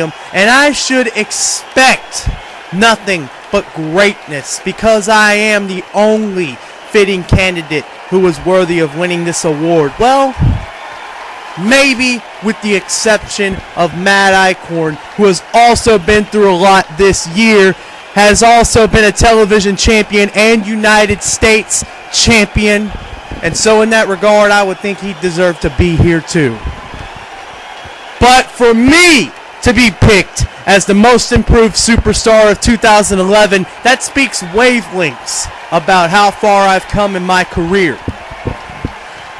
and I should expect nothing but greatness because I am the only fitting candidate who is worthy of winning this award. Well, maybe with the exception of Matt Eichorn, who has also been through a lot this year, has also been a television champion and United States champion, and so in that regard, I would think he deserved to be here too. But for me to be picked as the most improved superstar of 2011, that speaks wavelengths about how far I've come in my career.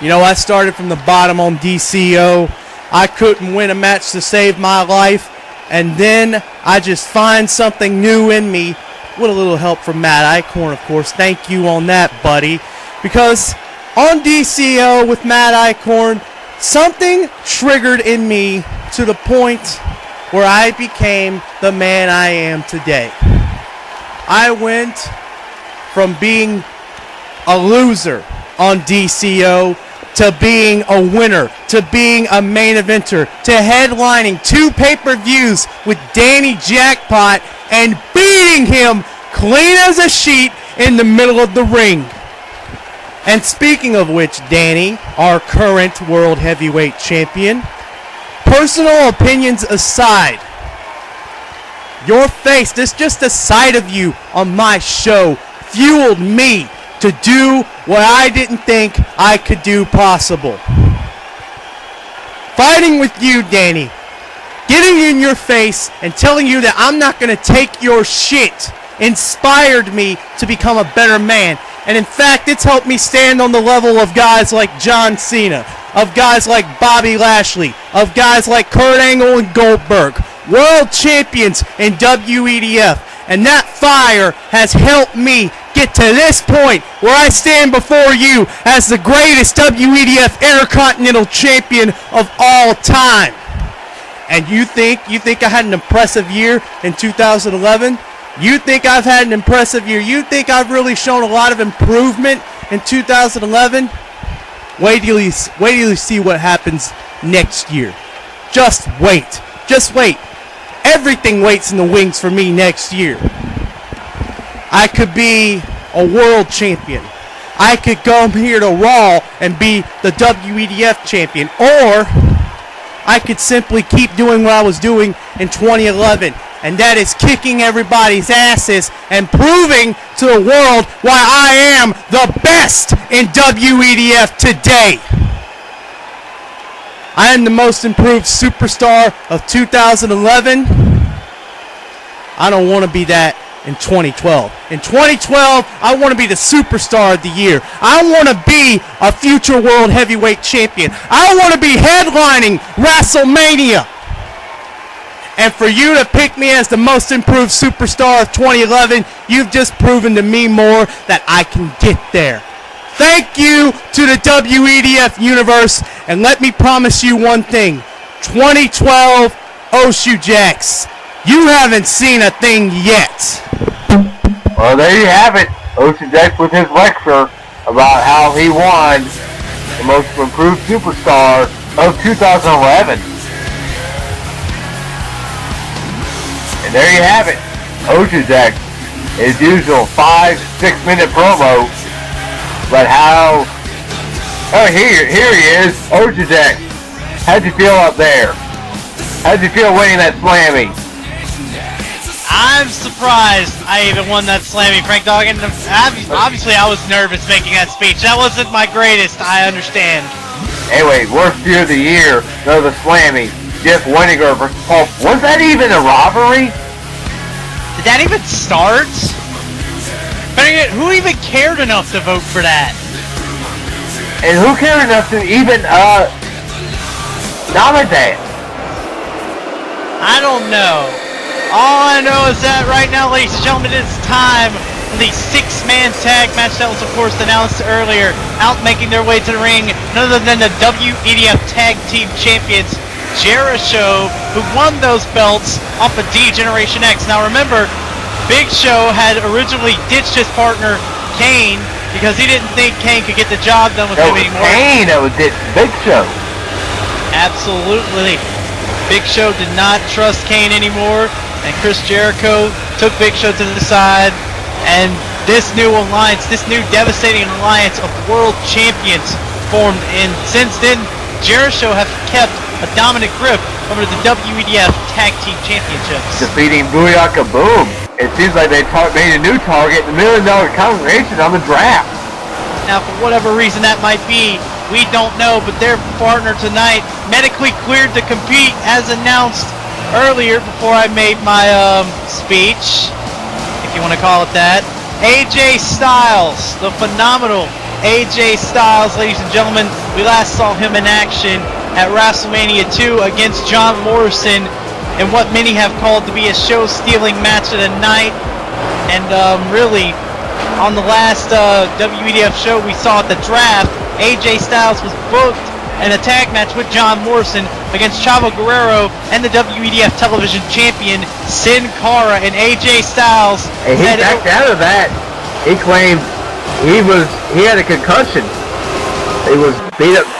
You know, I started from the bottom on DCO. I couldn't win a match to save my life, and then I just find something new in me with a little help from Matt Eichorn, of course. Thank you on that, buddy. Because on DCO with Matt Eichorn, something triggered in me to the point where I became the man I am today. I went from being a loser on DCO to being a winner, to being a main eventer, to headlining 2 pay-per-views with Danny Jackpot and beating him clean as a sheet in the middle of the ring. And speaking of which, Danny, our current World Heavyweight Champion, personal opinions aside, your face, just the sight of you on my show fueled me to do what I didn't think I could do possible. Fighting with you, Danny, getting in your face and telling you that I'm not going to take your shit inspired me to become a better man. And in fact, it's helped me stand on the level of guys like John Cena, of guys like Bobby Lashley, of guys like Kurt Angle and Goldberg, world champions in WEDF. And that fire has helped me get to this point where I stand before you as the greatest WEDF Intercontinental Champion of all time. And you think I had an impressive year in 2011? You think I've had an impressive year? You think I've really shown a lot of improvement in 2011? Wait till you see what happens next year. Just wait. Just wait. Everything waits in the wings for me next year. I could be a world champion. I could come here to Raw and be the WEDF champion. Or I could simply keep doing what I was doing in 2011. And that is kicking everybody's asses and proving to the world why I am the best in WEDF today. I am the most improved superstar of 2011. I don't want to be that in 2012. In 2012, I want to be the superstar of the year. I want to be a future world heavyweight champion. I want to be headlining WrestleMania. And for you to pick me as the most improved superstar of 2011, you've just proven to me more that I can get there. Thank you to the WEDF universe, and let me promise you one thing. 2012 Oshujax, you haven't seen a thing yet. Well, there you have it. Oshujax with his lecture about how he won the most improved superstar of 2011. And there you have it. Oshujax, his usual 5-6 minute promo. But how... Oh, here he is. Oshujax. How'd you feel up there? How'd you feel winning that Slammy? I'm surprised I even won that Slammy, Frank Dog. And obviously I was nervous making that speech. That wasn't my greatest, I understand. Anyway, worst feud of the year, another Slammy. Jeff Weniger versus Paul. Was that even a robbery? Did that even start? Who even cared enough to vote for that? And who cared enough to even nominate? I don't know. All I know is that right now, ladies and gentlemen, it's time for the 6-man tag match that was, of course, announced earlier. Out making their way to the ring, none other than the WEDF Tag Team Champions, Jericho, who won those belts off of D-Generation X. Now remember, Big Show had originally ditched his partner, Kane, because he didn't think Kane could get the job done with him anymore. Kane that was Big Show. Absolutely. Big Show did not trust Kane anymore, and Chris Jericho took Big Show to the side, and this new alliance, this new devastating alliance of world champions formed, and since then, Jericho have kept a dominant grip over the WEDF Tag Team Championships. Defeating Booyaka Boom. It seems like they made a new target, the $1 Million Congregation on the draft. Now, for whatever reason that might be, we don't know, but their partner tonight, medically cleared to compete as announced earlier before I made my speech, if you want to call it that. AJ Styles, the phenomenal AJ Styles, ladies and gentlemen. We last saw him in action at WrestleMania 2 against John Morrison in what many have called to be a show-stealing match of the night. And really, on the last WEDF show we saw at the draft, AJ Styles was booked in a tag match with John Morrison against Chavo Guerrero and the WEDF television champion Sin Cara, and AJ Styles. And he backed out of that. He claimed he had a concussion. He was beat up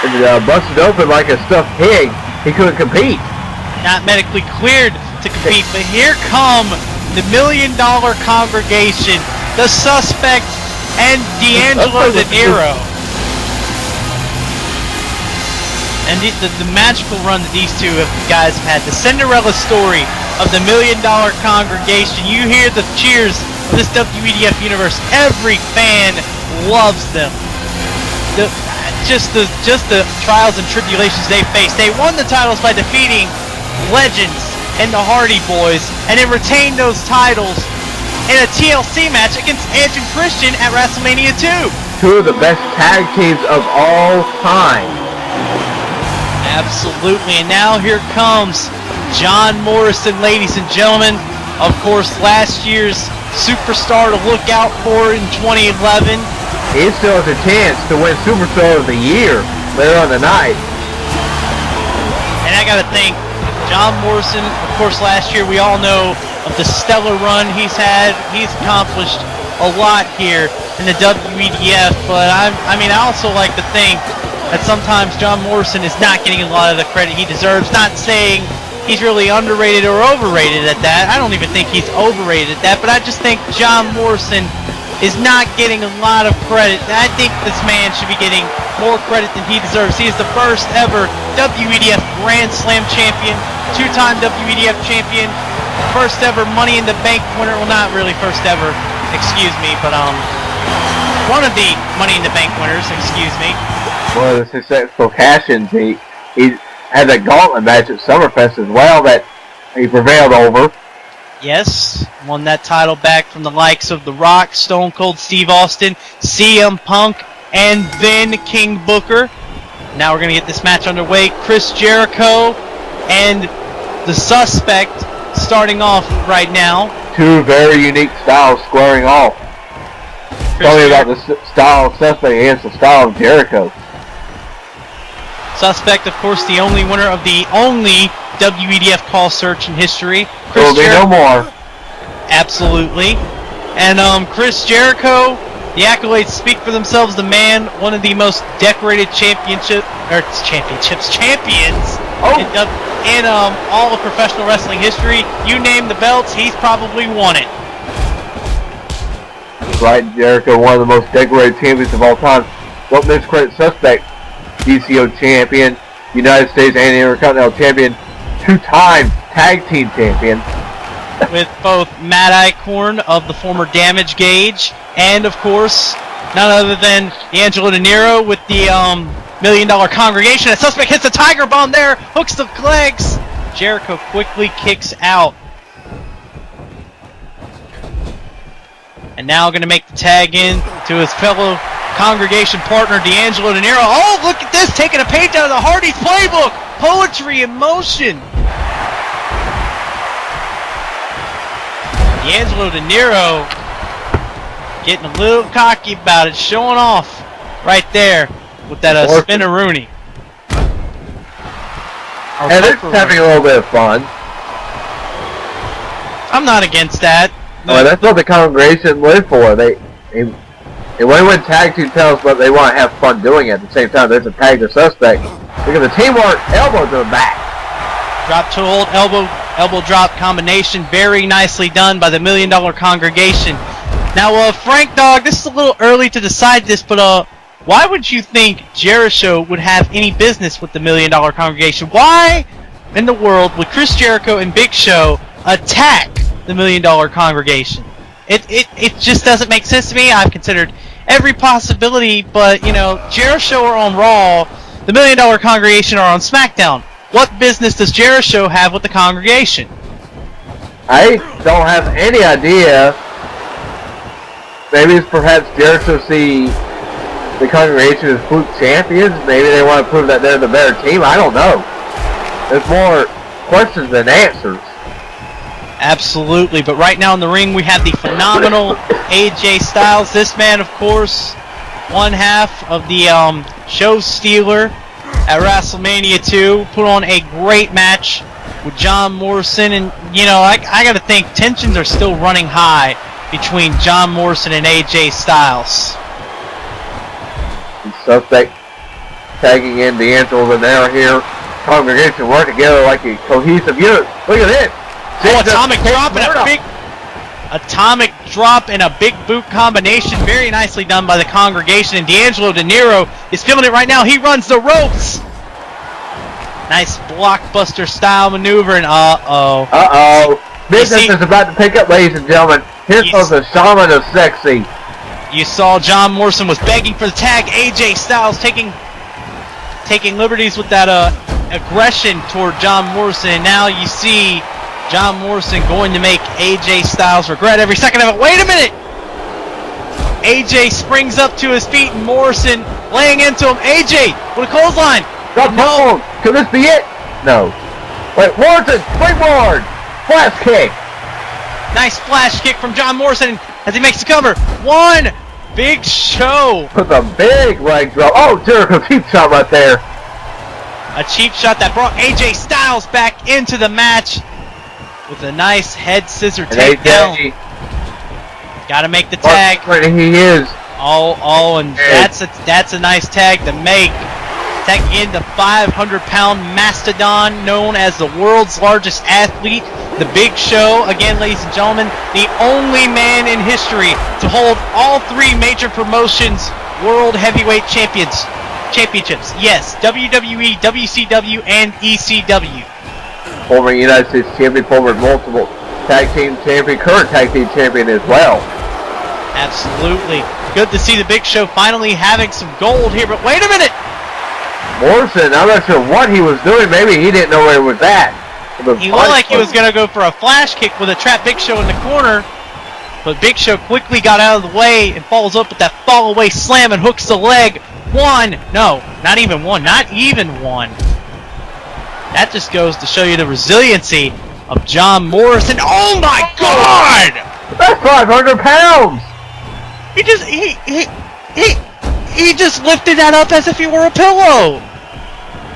and busted open like a stuffed pig. He couldn't compete. Not medically cleared to compete, but here come the $1 Million Congregation, the Suspect, and D'Angelo De Niro. And the magical run that these two guys have had, the Cinderella story of the $1 Million Congregation. You hear the cheers of this WEDF universe. Every fan loves them. Just the trials and tribulations they faced. They won the titles by defeating legends and the Hardy Boys, and then retained those titles in a TLC match against Edge and Christian at WrestleMania 2. Two of the best tag teams of all time. Absolutely, and now here comes John Morrison, ladies and gentlemen. Of course, last year's superstar to look out for in 2011. He still has a chance to win Superstar of the Year later on the night. And I gotta think, John Morrison, of course, last year we all know of the stellar run he's had. He's accomplished a lot here in the WEDF, but I also like to think that sometimes John Morrison is not getting a lot of the credit he deserves. Not saying he's really underrated or overrated at that. I don't even think he's overrated at that, but I just think John Morrison is not getting a lot of credit. I think this man should be getting more credit than he deserves. He is the first ever WEDF Grand Slam champion, two-time WEDF champion, first ever Money in the Bank winner. Well, not really first ever, excuse me, but one of the Money in the Bank winners, excuse me. One of the successful cash-ins. He had that gauntlet match at Summerfest as well that he prevailed over. Yes, won that title back from the likes of The Rock, Stone Cold Steve Austin, CM Punk, and then King Booker. Now we're going to get this match underway. Chris Jericho and the Suspect starting off right now. Two very unique styles squaring off. Tell me about the style of Suspect against the style of Jericho. Suspect, of course, the only winner of the only WEDF call search in history. There will be no more. Absolutely. And Chris Jericho, the accolades speak for themselves. The man, one of the most decorated champions in all of professional wrestling history. You name the belts, he's probably won it. Right, Jericho, one of the most decorated champions of all time. Don't miscredit Suspect. DCO champion, United States and Intercontinental champion, two-time tag team champion. With both Matt Eichorn of the former Damage Gauge, and of course, none other than D'Angelo De Niro with the $1 Million Congregation. A Suspect hits the Tiger Bomb there, hooks the legs. Jericho quickly kicks out. And now going to make the tag in to his fellow Congregation partner D'Angelo De Niro. Oh, look at this, taking a page out of the Hardy's playbook. Poetry in motion. D'Angelo De Niro getting a little cocky about it, showing off right there with that spinneroonie. And they're just having a little bit of fun. I'm not against that. Well, that's what the Congregation live for. They want to win tag team titles, but they want to have fun doing it at the same time. There's a tag to Suspect. Look at the teamwork, elbow to the back. Drop to hold, elbow drop combination. Very nicely done by the $1 Million Congregation. Now, Frank Dog, this is a little early to decide this, but why would you think Jericho would have any business with the $1 Million Congregation? Why in the world would Chris Jericho and Big Show attack the $1 Million Congregation? It just doesn't make sense to me. I've considered every possibility, but, you know, Jericho are on Raw, the $1 Million Congregation are on SmackDown. What business does Jericho have with the congregation? I don't have any idea. Maybe it's perhaps Jericho see the congregation as group champions. Maybe they want to prove that they're the better team. I don't know. There's more questions than answers. Absolutely, but right now in the ring we have the phenomenal AJ Styles. This man, of course, one half of the show stealer at WrestleMania 2, put on a great match with John Morrison, and you know, I gotta think tensions are still running high between John Morrison and AJ Styles. The suspect tagging in D'Angelo and now here. Congregation work together like a cohesive unit. Look at this. Oh, atomic drop and a big boot combination. Very nicely done by the congregation. And D'Angelo De Niro is feeling it right now. He runs the ropes. Nice blockbuster style maneuver. And business is about to pick up, ladies and gentlemen. Here comes the shaman of sexy. You saw John Morrison was begging for the tag. AJ Styles taking liberties with that aggression toward John Morrison. And now you see John Morrison going to make AJ Styles regret every second of it. Wait a minute! AJ springs up to his feet and Morrison laying into him. AJ with a clothesline. No. Could this be it? No. Wait, Morrison, springboard! Flash kick! Nice flash kick from John Morrison as he makes the cover. One! Big Show! With a big leg drop. Oh, Jericho, cheap shot right there. A cheap shot that brought AJ Styles back into the match with a nice head scissor takedown. Gotta make the tag. He is. And that's a nice tag to make. Tagging in the 500-pound mastodon known as the world's largest athlete, the Big Show. Again, ladies and gentlemen, the only man in history to hold all three major promotions world heavyweight championships. Yes, WWE, WCW, and ECW. Former United States champion, former multiple tag team champion, current tag team champion as well. Absolutely. Good to see the Big Show finally having some gold here, but wait a minute! Morrison, I'm not sure what he was doing. Maybe he didn't know where it was at. He looked like he was going to go for a flash kick with a trap Big Show in the corner, but Big Show quickly got out of the way and follows up with that fall away slam and hooks the leg. One. No, not even one. Not even one. That just goes to show you the resiliency of John Morrison. Oh my God! That's 500 pounds! He just lifted that up as if he were a pillow.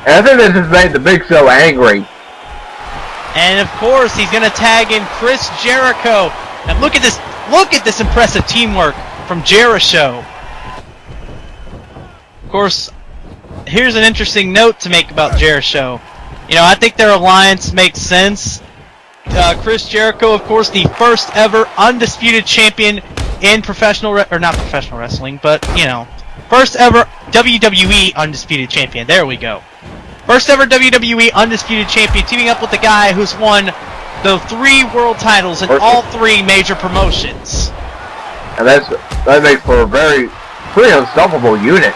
And I think this has made the Big Show angry. And of course, he's going to tag in Chris Jericho. Now look at this! Look at this impressive teamwork from Jericho. Of course, here's an interesting note to make about Jericho. You know, I think their alliance makes sense. Chris Jericho, of course, the first ever undisputed champion in not professional wrestling, but, you know, first ever WWE undisputed champion. There we go. First ever WWE undisputed champion, teaming up with the guy who's won the 3 world titles in all 3 major promotions. And that makes for a pretty unstoppable unit.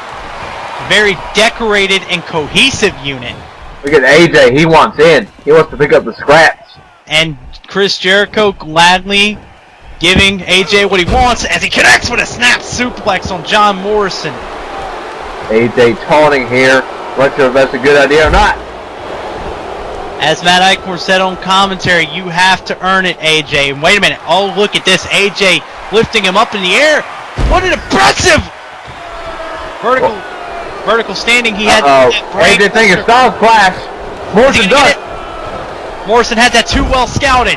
Very decorated and cohesive unit. Look at AJ, he wants in. He wants to pick up the scraps. And Chris Jericho gladly giving AJ what he wants as he connects with a snap suplex on John Morrison. AJ taunting here. Not sure if that's a good idea or not. As Matt Eichorn said on commentary, you have to earn it, AJ. And wait a minute. Oh, look at this. AJ lifting him up in the air. What an impressive vertical standing he had. AJ thinking Styles Clash. Morrison does. Morrison had that too well scouted.